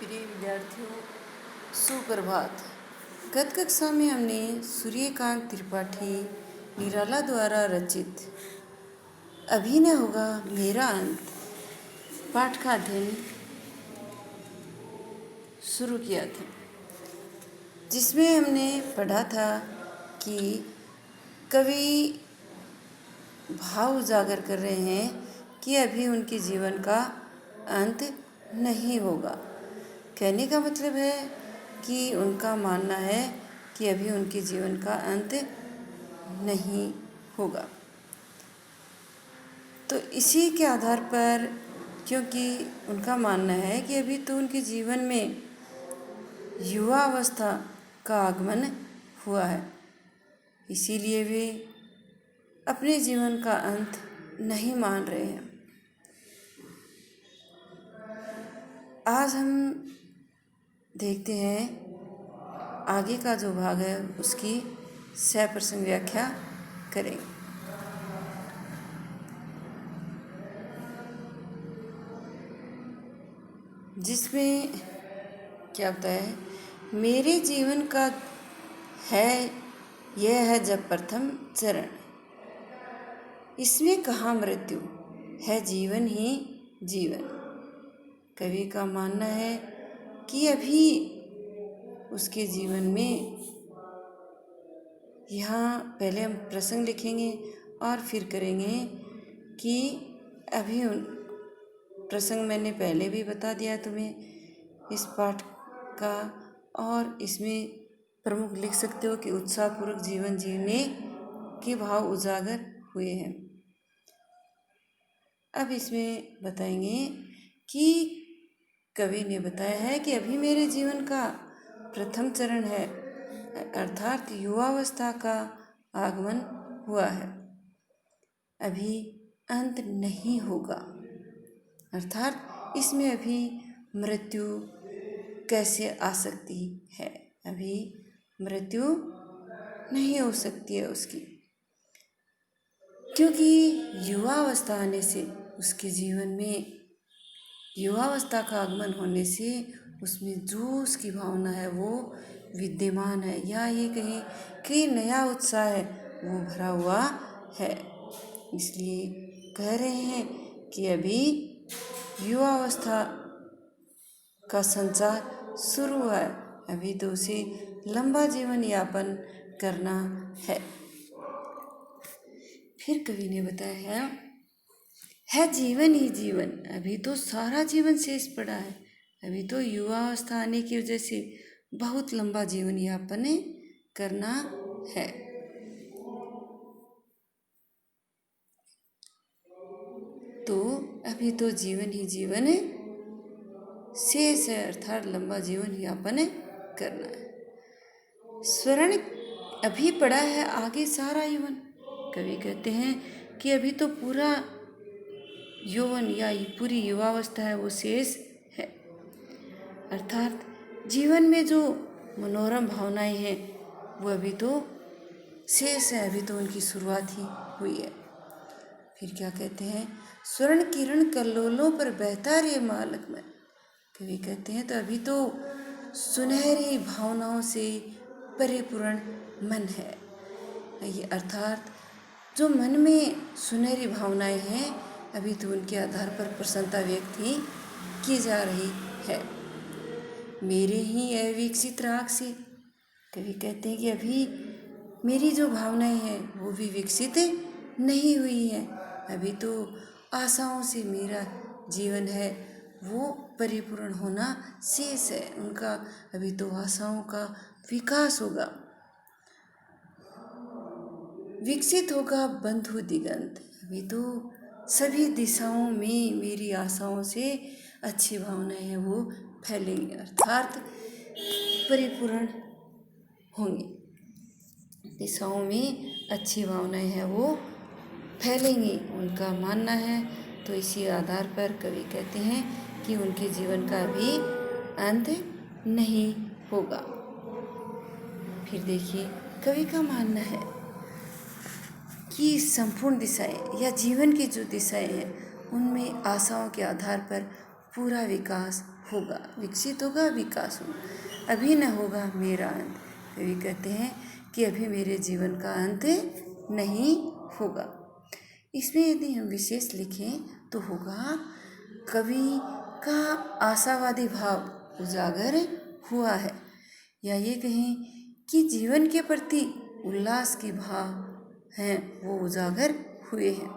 प्रिय विद्यार्थियों, सुप्रभात। गत कक्षा में हमने सूर्यकांत त्रिपाठी निराला द्वारा रचित अभी न होगा मेरा अंत पाठ का अध्ययन शुरू किया था, जिसमें हमने पढ़ा था कि कवि भाव उजागर कर रहे हैं कि अभी उनके जीवन का अंत नहीं होगा। कहने का मतलब है कि उनका मानना है कि अभी उनके जीवन का अंत नहीं होगा। तो इसी के आधार पर, क्योंकि उनका मानना है कि अभी तो उनके जीवन में युवा अवस्था का आगमन हुआ है, इसीलिए वे अपने जीवन का अंत नहीं मान रहे हैं। आज हम देखते हैं आगे का जो भाग है उसकी सप्रसंग व्याख्या करें। जिसमें क्या होता है, मेरे जीवन का है यह है जब प्रथम चरण, इसमें कहाँ मृत्यु है जीवन ही जीवन। कवि का मानना है कि अभी उसके जीवन में, यहाँ पहले हम प्रसंग लिखेंगे और फिर करेंगे कि अभी प्रसंग मैंने पहले भी बता दिया तुम्हें इस पाठ का, और इसमें प्रमुख लिख सकते हो कि उत्साहपूर्वक जीवन जीने के भाव उजागर हुए हैं। अब इसमें बताएंगे कि कवि ने बताया है कि अभी मेरे जीवन का प्रथम चरण है, अर्थात युवावस्था का आगमन हुआ है, अभी अंत नहीं होगा। अर्थात इसमें अभी मृत्यु कैसे आ सकती है, अभी मृत्यु नहीं हो सकती है उसकी, क्योंकि युवावस्था आने से उसके जीवन में, युवावस्था का आगमन होने से उसमें जो उसकी भावना है वो विद्यमान है, या ये कहें कि नया उत्साह है वो भरा हुआ है। इसलिए कह रहे हैं कि अभी युवावस्था का संचार शुरू हुआ है, अभी तो उसे लंबा जीवन यापन करना है। फिर कवि ने बताया है जीवन ही जीवन, अभी तो सारा जीवन शेष पड़ा है, अभी तो युवावस्था आने की वजह से बहुत लंबा जीवन यापन करना है। तो अभी तो जीवन ही जीवन शेष है, अर्थात लंबा जीवन यापन करना है। स्वर्ण अभी पड़ा है, आगे सारा यौवन। कवि कहते हैं कि अभी तो पूरा यौवन या पूरी युवावस्था है वो शेष है, अर्थात जीवन में जो मनोरम भावनाएं हैं वो अभी तो शेष है, अभी तो उनकी शुरुआत ही हुई है। फिर क्या कहते हैं, स्वर्ण किरण कल्लोलों पर बहता रे मालक मन। कवि कहते हैं तो अभी तो सुनहरी भावनाओं से परिपूर्ण मन है, ये अर्थात जो मन में सुनहरी भावनाएं हैं अभी तो उनके आधार पर प्रसन्नता व्यक्त ही की जा रही है। मेरे ही अविकसित राग से, कवि कहते हैं कि अभी मेरी जो भावनाएं हैं वो भी विकसित नहीं हुई हैं, अभी तो आशाओं से मेरा जीवन है वो परिपूर्ण होना शेष है, उनका अभी तो आशाओं का विकास होगा, विकसित होगा बंधु दिगंत। अभी तो सभी दिशाओं में मेरी आशाओं से अच्छी भावनाएं हैं वो फैलेंगी, अर्थात परिपूर्ण होंगी, दिशाओं में अच्छी भावनाएं हैं वो फैलेंगी, उनका मानना है। तो इसी आधार पर कवि कहते हैं कि उनके जीवन का भी अंत नहीं होगा। फिर देखिए कवि का मानना है कि संपूर्ण दिशाएं या जीवन की जो दिशाएं हैं उनमें आशाओं के आधार पर पूरा विकास होगा, विकसित होगा, विकास होगा, अभी न होगा मेरा अंत। कवि कहते हैं कि अभी मेरे जीवन का अंत नहीं होगा। इसमें यदि हम विशेष लिखें तो होगा, कवि का आशावादी भाव उजागर हुआ है, या ये कहें कि जीवन के प्रति उल्लास के भाव हैं वो उजागर हुए हैं।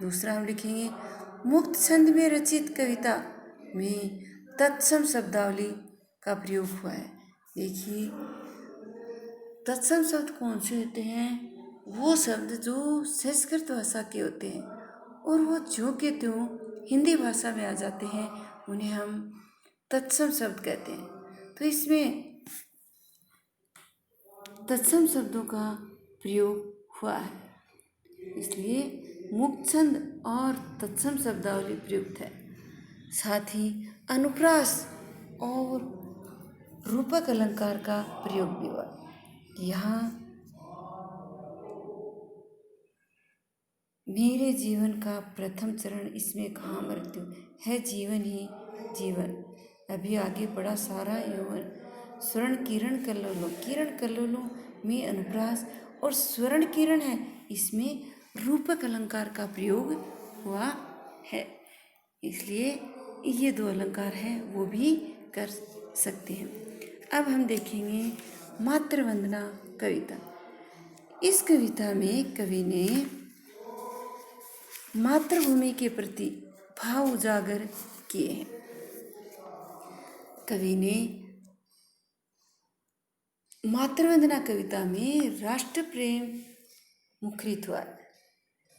दूसरा हम लिखेंगे, मुक्त छंद में रचित कविता में तत्सम शब्दावली का प्रयोग हुआ है। देखिए, तत्सम शब्द कौन से होते हैं? वो शब्द जो संस्कृत भाषा के होते हैं और वो जो के त्यों हिंदी भाषा में आ जाते हैं, उन्हें हम तत्सम शब्द कहते हैं। तो इसमें तत्सम शब्दों का प्रयोग हुआ है, इसलिए मुक्त छंद और तत्सम शब्दावली प्रयुक्त है। साथ ही अनुप्रास और रूपक अलंकार का प्रयोग भी हुआ। यहाँ मेरे जीवन का प्रथम चरण, इसमें कहाँ मृत्यु है, जीवन ही जीवन, अभी आगे बड़ा सारा यौवन, स्वर्ण किरण कल्लोलों, किरण कल्लोलों में अनुप्रास और स्वर्ण किरण है, इसमें रूपक अलंकार का प्रयोग हुआ है। इसलिए ये दो अलंकार हैं वो भी कर सकते हैं। अब हम देखेंगे मातृवंदना कविता। इस कविता में कवि ने मातृभूमि के प्रति भाव उजागर किए हैं। कवि ने मातृवंदना कविता में राष्ट्र प्रेम मुखरित हुआ,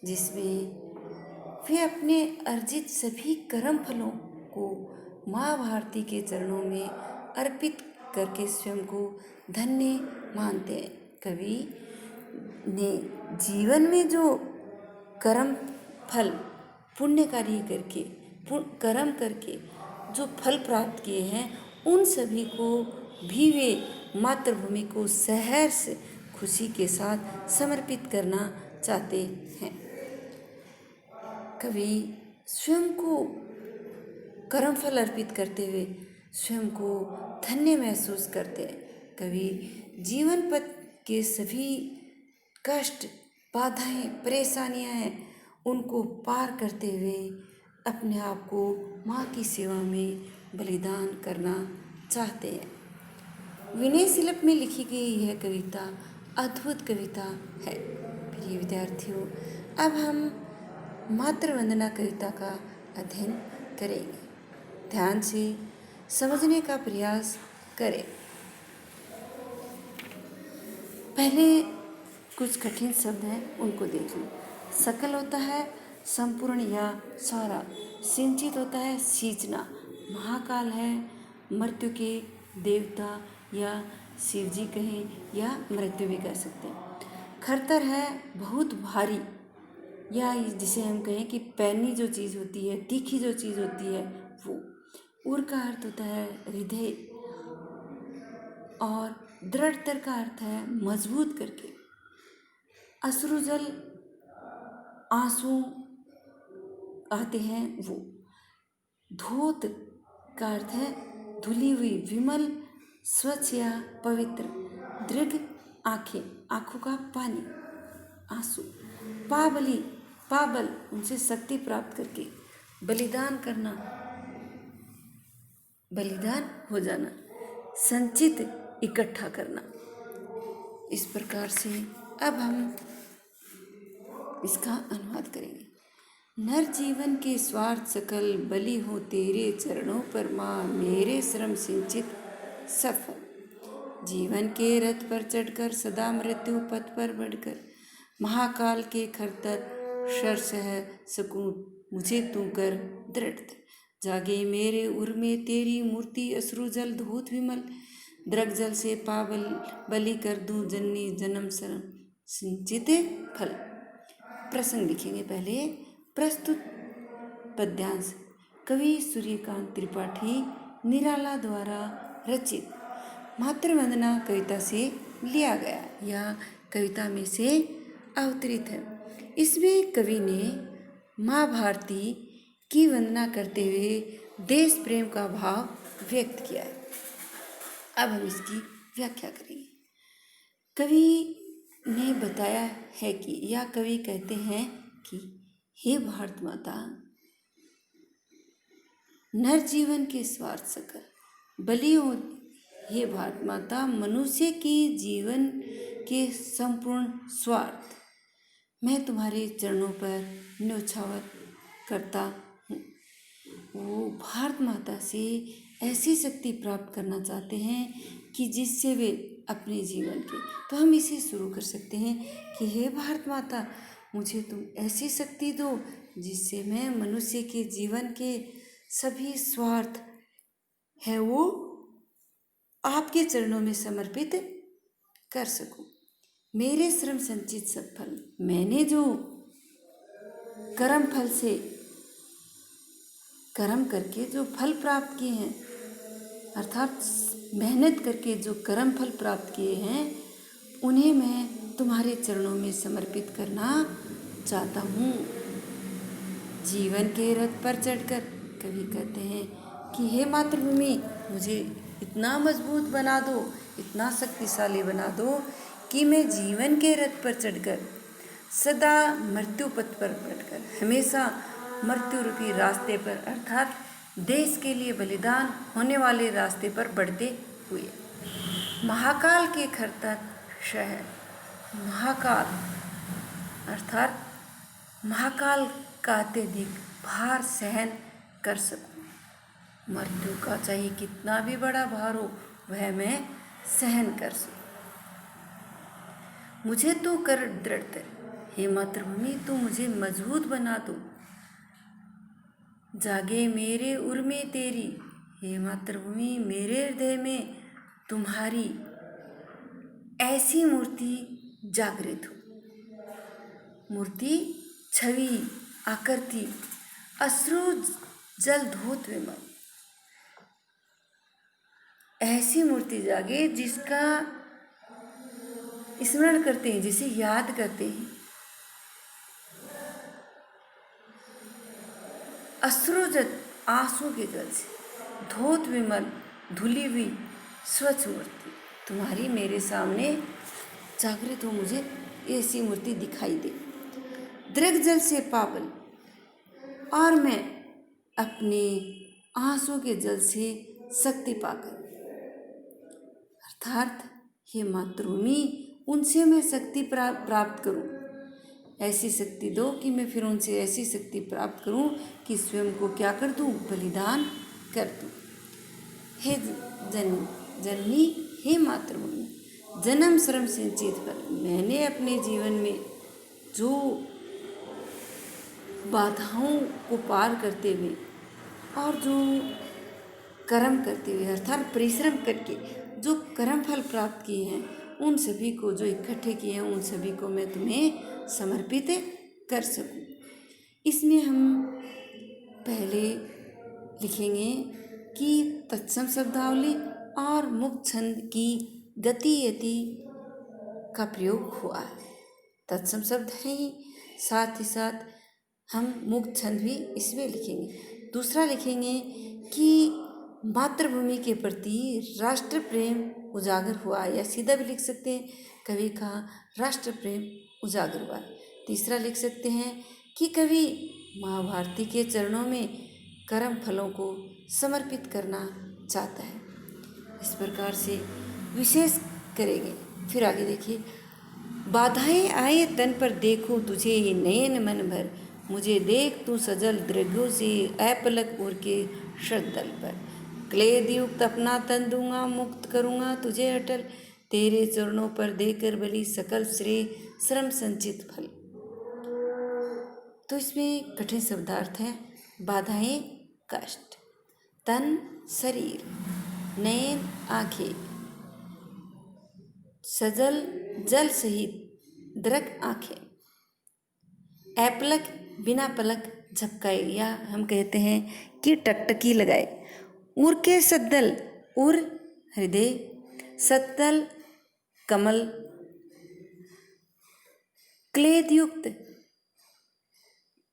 जिसमें वे अपने अर्जित सभी कर्म फलों को माँ भारती के चरणों में अर्पित करके स्वयं को धन्य मानते हैं। कवि ने जीवन में जो कर्म फल पुण्य कार्य करके कर्म करके जो फल प्राप्त किए हैं, उन सभी को भी वे मातृभूमि को सहर्ष खुशी के साथ समर्पित करना चाहते हैं। कवि स्वयं को कर्मफल अर्पित करते हुए स्वयं को धन्य महसूस करते हैं। कवि जीवन पथ के सभी कष्ट, बाधाएं, परेशानियां हैं, उनको पार करते हुए अपने आप को माँ की सेवा में बलिदान करना चाहते हैं। विनय शिल्प में लिखी गई यह कविता अद्भुत कविता है। प्रिय विद्यार्थियों, अब हम मातृवंदना कविता का अध्ययन करेंगे। ध्यान से समझने का प्रयास करें। पहले कुछ कठिन शब्द हैं, उनको देख लें। सकल होता है संपूर्ण या सारा, सिंचित होता है सींचना, महाकाल है मृत्यु के देवता या शिव जी कहें या मृत्यु भी कह सकते हैं। खरतर है बहुत भारी, या जिसे हम कहें कि पैनी जो चीज़ होती है, तीखी जो चीज़ होती है वो। उर का अर्थ होता है हृदय, और दृढ़तर का अर्थ है मजबूत करके। अश्रुजल आंसू आते हैं वो। धोत का अर्थ है धुली हुई, विमल, स्वच्छ या पवित्र। दृढ़ आंखें, आंखों का पानी, आंसू। पाबली, पाबल, उनसे शक्ति प्राप्त करके। बलिदान करना, बलिदान हो जाना। संचित, इकट्ठा करना। इस प्रकार से अब हम इसका अनुवाद करेंगे। नर जीवन के स्वार्थ सकल, बलि हो तेरे चरणों पर माँ, मेरे श्रम सिंचित सफल। जीवन के रथ पर चढ़कर सदा मृत्यु पथ पर बढ़कर, महाकाल के खरतर शर सह सकूं मुझे तू कर दृढ़। जागे मेरे उर में तेरी मूर्ति, अश्रु जल धूत विमल, द्रग जल से पावल बलि कर दूं जननी जन्म शरण सिंचित फल। प्रसंग लिखेंगे। पहले प्रस्तुत पद्यांश कवि सूर्यकांत त्रिपाठी निराला द्वारा रचित मातृवंदना कविता से लिया गया या कविता में से अवतरित है। इसमें कवि ने माँ भारती की वंदना करते हुए देश प्रेम का भाव व्यक्त किया है। अब हम इसकी व्याख्या करेंगे। कवि ने बताया है कि, या कवि कहते हैं कि हे भारत माता, नर जीवन के स्वार्थ सकल बलि हो। हे भारत माता, मनुष्य के जीवन के संपूर्ण स्वार्थ मैं तुम्हारे चरणों पर न्योछावर करता हूँ। वो भारत माता से ऐसी शक्ति प्राप्त करना चाहते हैं कि जिससे वे अपने जीवन के, तो हम इसे शुरू कर सकते हैं कि हे भारत माता, मुझे तुम ऐसी शक्ति दो जिससे मैं मनुष्य के जीवन के सभी स्वार्थ है वो आपके चरणों में समर्पित कर सकूं। मेरे श्रम संचित सब फल, मैंने जो कर्म फल से कर्म करके जो फल प्राप्त किए हैं, अर्थात मेहनत करके जो कर्म फल प्राप्त किए हैं, उन्हें मैं तुम्हारे चरणों में समर्पित करना चाहता हूँ। जीवन के रथ पर चढ़कर कवि कहते हैं कि हे मातृभूमि, मुझे इतना मजबूत बना दो, इतना शक्तिशाली बना दो कि मैं जीवन के रथ पर चढ़कर सदा मृत्यु पथ पर बैठकर हमेशा मृत्यु रूपी रास्ते पर, अर्थात देश के लिए बलिदान होने वाले रास्ते पर बढ़ते हुए महाकाल के खरतट शहर, महाकाल अर्थात महाकाल का अत्यधिक भार सहन कर सकूं। मृत्यु का चाहे कितना भी बड़ा भार हो, वह मैं सहन कर सकूं। मुझे तो कर दृढ़, हे मातृभूमि, तू मुझे मजबूत बना दो। जागे मेरे उर में तेरी, हे मातृभूमि, मेरे हृदय में तुम्हारी ऐसी मूर्ति जागृत हो। मूर्ति, छवि, आकृति, अश्रु जल धोत विमल, ऐसी मूर्ति जागे जिसका स्मरण करते हैं, जिसे याद करते हैं। अश्रुजत आंसू के जल से धोत विमल, धुली हुई स्वच्छ मूर्ति तुम्हारी मेरे सामने जागृत हो, मुझे ऐसी मूर्ति दिखाई दे। दृग जल से पावल, और मैं अपने आंसू के जल से शक्ति पाकर, अर्थात हे मातृभूमि, उनसे मैं शक्ति प्राप्त करूं। ऐसी शक्ति दो कि मैं फिर उनसे ऐसी शक्ति प्राप्त करूं कि स्वयं को क्या कर दूं, बलिदान कर दूं। हे जननी, हे मातृभूमि, जन्म श्रम संचित फल, मैंने अपने जीवन में जो बाधाओं को पार करते हुए और जो कर्म करते हुए, अर्थात परिश्रम करके जो कर्म फल प्राप्त किए हैं, उन सभी को जो इकट्ठे किए हैं, उन सभी को मैं तुम्हें समर्पित कर सकूं। इसमें हम पहले लिखेंगे कि तत्सम शब्दावली और मुक्त छंद की गति यति का प्रयोग हुआ है। तत्सम शब्द है ही, साथ ही साथ हम मुक्त छंद भी इसमें लिखेंगे। दूसरा लिखेंगे कि मातृभूमि के प्रति राष्ट्र प्रेम उजागर हुआ, या सीधा भी लिख सकते हैं कवि का राष्ट्र प्रेम उजागर हुआ। तीसरा लिख सकते हैं कि कवि माँ भारती के चरणों में कर्म फलों को समर्पित करना चाहता है। इस प्रकार से विशेष करेंगे। फिर आगे देखिए, बाधाएं आए तन पर देखो तुझे ये नयन मन भर, मुझे देख तू सजल दृढ़ों से अपलक उर के श्रद्धल पर, क्लेद युक्त अपना तन दूंगा, मुक्त करूंगा तुझे अटल, तेरे चरणों पर देकर बलि सकल श्रेय श्रम संचित फल। तो इसमें कठिन शब्दार्थ है। बाधाएं कष्ट, तन शरीर, नयन आंखें, सजल जल सहित दृक आंखें, अपलक बिना पलक झपकाए, या हम कहते हैं कि टकटकी लगाए, उर के सद्दल, उर हृदय, सत्तल कमल, क्लेद युक्त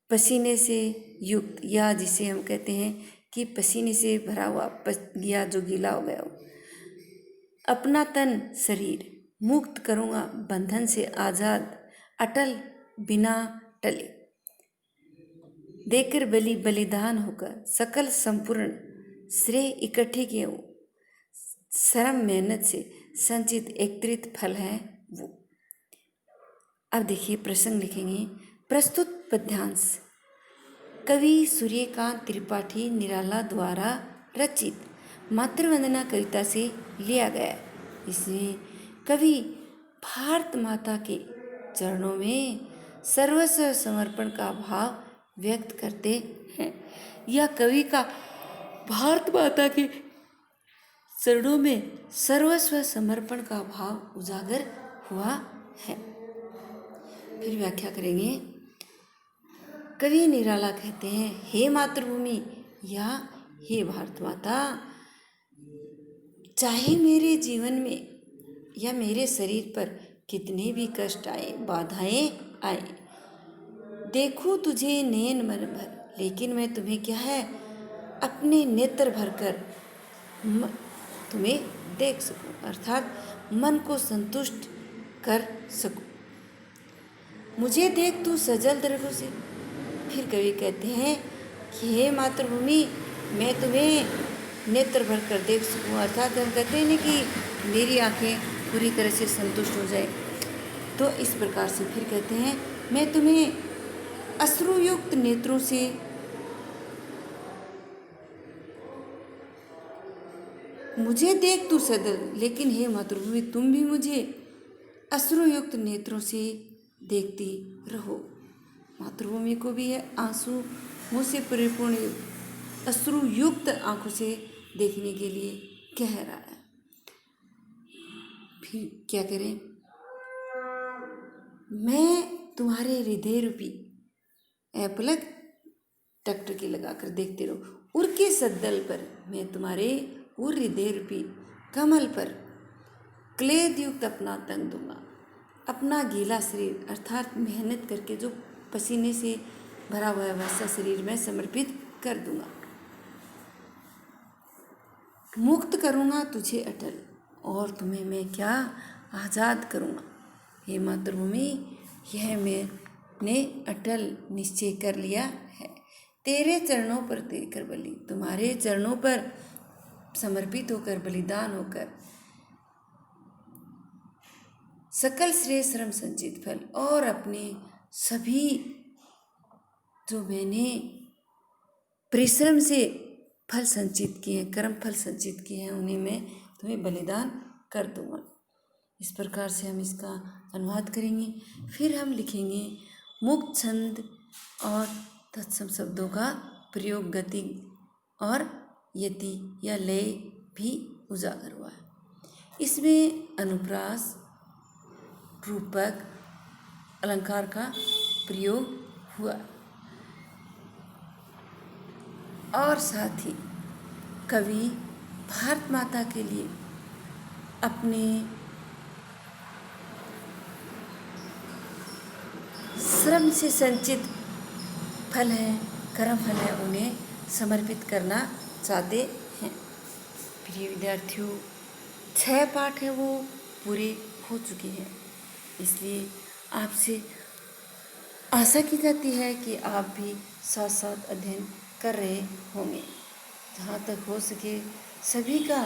पसीने से युक्त, या जिसे हम कहते हैं कि कि पसीने से भरा हुआ गया जो गीला हो गया हो। अपना तन शरीर मुक्त करूँगा बंधन से आज़ाद, अटल बिना टले, देकर बलिदान होकर सकल संपूर्ण श्रेय इकट्ठे किए हो। श्रम मेहनत से संचित एकत्रित फल है वो। अब देखिए प्रसंग लिखेंगे। प्रस्तुत पद्यांश कवि सूर्यकांत त्रिपाठी निराला द्वारा रचित मातृवंदना कविता से लिया गया। इसमें कवि भारत माता के चरणों में सर्वस्व समर्पण का भाव व्यक्त करते हैं। यह कवि का भारत माता के चरणों में सर्वस्व समर्पण का भाव उजागर हुआ है। फिर व्याख्या करेंगे। कवि निराला कहते हैं, हे मातृभूमि या हे भारत माता, चाहे मेरे जीवन में या मेरे शरीर पर कितने भी कष्ट आए, बाधाएं आए, देखूं तुझे नयन मन भर, लेकिन मैं तुम्हें क्या है अपने नेत्र भरकर तुम्हें देख सकूं, अर्थात मन को संतुष्ट कर सकूं। मुझे देख तू सजल दर्गों से। फिर कवि कहते हैं कि हे मातृभूमि, मैं तुम्हें नेत्र भर कर देख सकूं, अर्थात हम कहते हैं ना कि मेरी आंखें पूरी तरह से संतुष्ट हो जाए। तो इस प्रकार से फिर कहते हैं, मैं तुम्हें अश्रुयुक्त नेत्रों से मुझे देख तू सजल, लेकिन हे मातृभूमि तुम भी मुझे अश्रुयुक्त नेत्रों से देखती रहो। मातृभूमि को भी है आंसू मुँह से परिपूर्ण अश्रुयुक्त आंखों से देखने के लिए कह रहा है। फिर क्या करें, मैं तुम्हारे हृदय रूपी ऐपलक टकटकी लगाकर देखते रहो। उर के सद्दल पर मैं तुम्हारे उर हृदय रूपी कमल पर क्लेद युक्त अपना तन दूंगा। अपना गीला शरीर अर्थात मेहनत करके जो पसीने से भरा हुआ वैसा शरीर मैं समर्पित कर दूंगा। मुक्त करूंगा तुझे अटल, और तुम्हें मैं क्या आज़ाद करूंगा। हे मातृभूमि, यह मैंने अटल निश्चय कर लिया है। तेरे चरणों पर देकर बलि, तुम्हारे चरणों पर समर्पित होकर बलिदान होकर सकल श्रेय श्रम संचित फल और अपने सभी जो मैंने परिश्रम से फल संचित किए हैं, कर्म फल संचित किए हैं, उन्हें मैं तुम्हें बलिदान कर दूंगा। इस प्रकार से हम इसका अनुवाद करेंगे। फिर हम लिखेंगे मुक्त छंद और तत्सम शब्दों का प्रयोग गति और यति या लय भी उजागर हुआ है। इसमें अनुप्रास, रूपक, अलंकार का प्रयोग हुआ और साथ ही कवि भारत माता के लिए अपने श्रम से संचित फल है, कर्म फल है, उन्हें समर्पित करना चाहते हैं। प्रिय विद्यार्थियों, 6 पाठ है वो पूरे हो चुके हैं, इसलिए आपसे आशा की जाती है कि आप भी साथ साथ अध्ययन कर रहे होंगे। जहाँ तक हो सके सभी का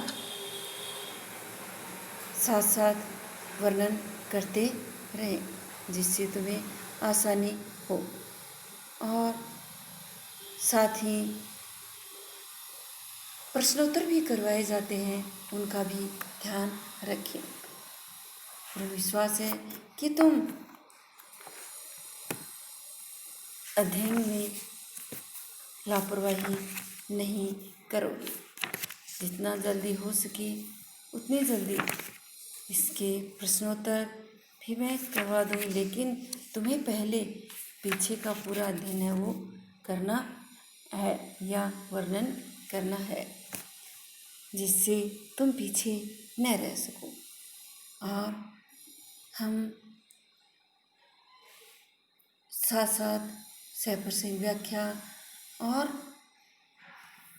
साथ साथ वर्णन करते रहें, जिससे तुम्हें आसानी हो, और साथ ही प्रश्नोत्तर भी करवाए जाते हैं, उनका भी ध्यान रखें। मुझे विश्वास है कि तुम अध्ययन में लापरवाही नहीं करोगे। जितना जल्दी हो सके उतनी जल्दी इसके प्रश्नोत्तर भी मैं करवा दूँगी, लेकिन तुम्हें पहले पीछे का पूरा अध्ययन है वो करना है या वर्णन करना है, जिससे तुम पीछे न रह सको। और हम साथ साथ 100% व्याख्या और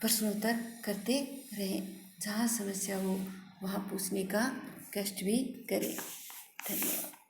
प्रश्नोत्तर करते रहें। जहाँ समस्या हो वहाँ पूछने का कष्ट भी करें। धन्यवाद।